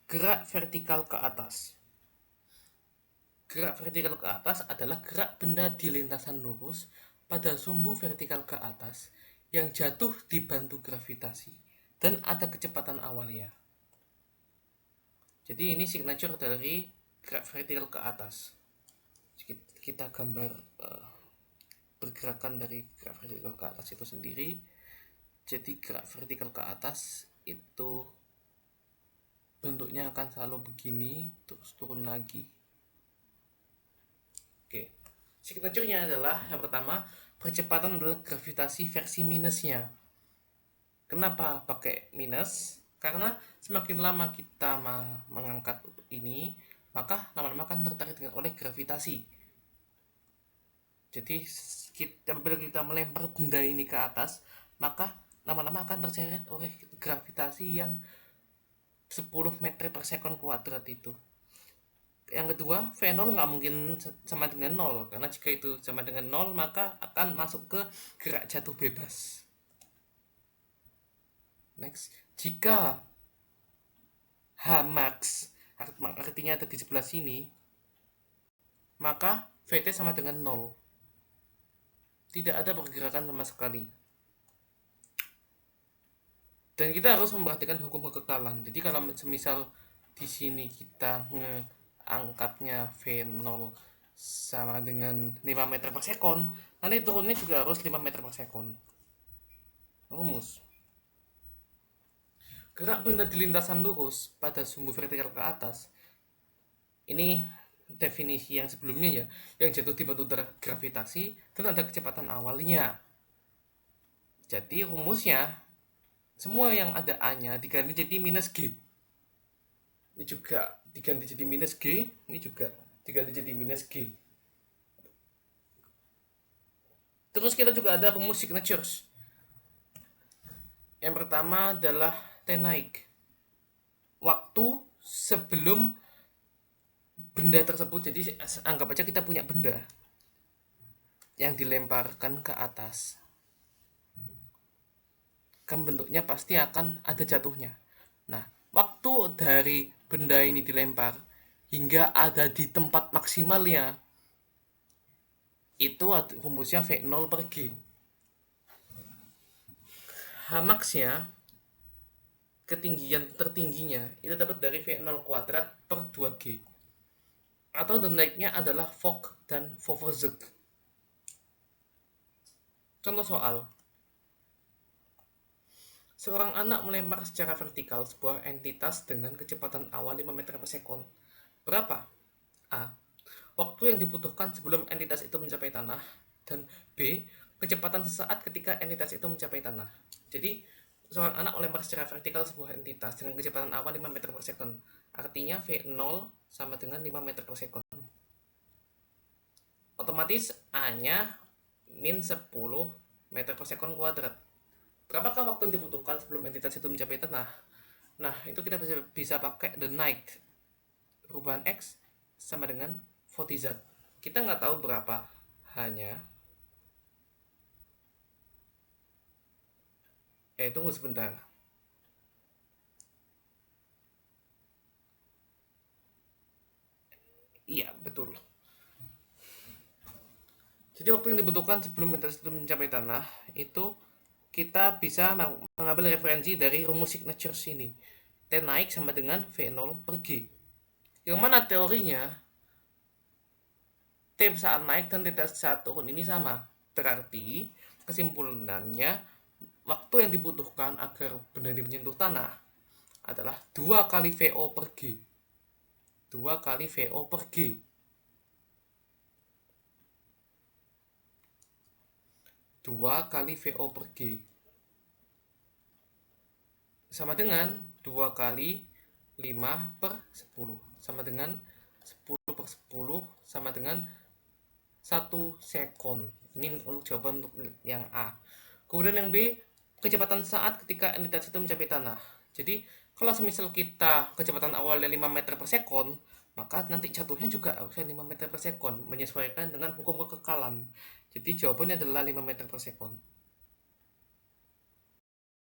Gerak vertikal ke atas. Gerak vertikal ke atas adalah gerak benda di lintasan lurus pada sumbu vertikal ke atas yang jatuh dibantu gravitasi dan ada kecepatan awalnya. Jadi ini signature dari gerak vertikal ke atas. Kita gambar pergerakan dari gerak vertikal ke atas itu sendiri. Jadi gerak vertikal ke atas itu bentuknya akan selalu begini, terus turun lagi. Oke, signaturenya adalah yang pertama, percepatan adalah gravitasi versi minusnya. Kenapa pakai minus? Karena semakin lama kita mengangkat ini, maka lama-lama akan tertarik oleh gravitasi. Jadi apabila kita melempar benda ini ke atas, maka lama-lama akan terseret oleh gravitasi yang 10 meter per sekon kuadrat itu. Yang kedua, V0 nggak mungkin sama dengan 0, karena jika itu sama dengan 0 maka akan masuk ke gerak jatuh bebas. Next, jika Hmax artinya ada di sebelah sini, maka Vt sama dengan 0. Tidak ada pergerakan sama sekali. Dan kita harus memperhatikan hukum kekekalan. Jadi kalau semisal di sini kita angkatnya V0 sama dengan 5 meter per sekon, nanti turunnya juga harus 5 meter per sekon. Rumus. Gerak benda di lintasan lurus pada sumbu vertikal ke atas. Ini definisi yang sebelumnya ya, yang jatuh dibantu gravitasi dan ada kecepatan awalnya. Jadi rumusnya, semua yang ada A-nya diganti jadi minus G. Ini juga diganti jadi minus G, ini juga diganti jadi minus G. Terus kita juga ada rumus signatures. Yang pertama adalah T naik. Waktu sebelum benda tersebut, jadi anggap aja kita punya benda yang dilemparkan ke atas. Kan bentuknya pasti akan ada jatuhnya. Nah, waktu dari benda ini dilempar hingga ada di tempat maksimalnya, itu rumusnya V0 per G. Hmax-nya, ketinggian tertingginya, itu dapat dari V0 kuadrat per 2G. Atau the naiknya adalah Fock dan Vovorezhek. Contoh soal. Seorang anak melempar secara vertikal sebuah entitas dengan kecepatan awal 5 meter per sekon. Berapa? A. Waktu yang dibutuhkan sebelum entitas itu mencapai tanah. Dan B. Kecepatan sesaat ketika entitas itu mencapai tanah. Jadi, seorang anak melempar secara vertikal sebuah entitas dengan kecepatan awal 5 meter per sekon. Artinya V0 sama dengan 5 meter per sekon. Otomatis A-nya min 10 meter per sekon kuadrat. Berapakah waktu yang dibutuhkan sebelum entitas itu mencapai tanah? Nah, itu kita bisa pakai the naik. Perubahan X sama dengan Vt. Kita nggak tahu berapa hanya. Tunggu sebentar. Iya, betul. Jadi waktu yang dibutuhkan sebelum entitas itu mencapai tanah, itu kita bisa mengambil referensi dari rumus signatures ini. T naik sama dengan V0 per G. Yang mana teorinya T saat naik dan T saat turun ini sama. Berarti kesimpulannya waktu yang dibutuhkan agar benda ini menyentuh tanah adalah 2 kali VO per G. 2 kali VO per G. Dua kali VO per G sama dengan 2 kali 5 per 10 sama dengan 10 per 10 sama dengan 1 sekon. Ini untuk jawaban untuk yang A. Kemudian yang B, kecepatan saat ketika entitas itu mencapai tanah. Jadi kalau semisal kita kecepatan awalnya 5 meter per sekon, maka nanti jatuhnya juga harusnya 5 meter per sekon, menyesuaikan dengan hukum kekekalan. Jadi jawabannya adalah 5 meter per sekon.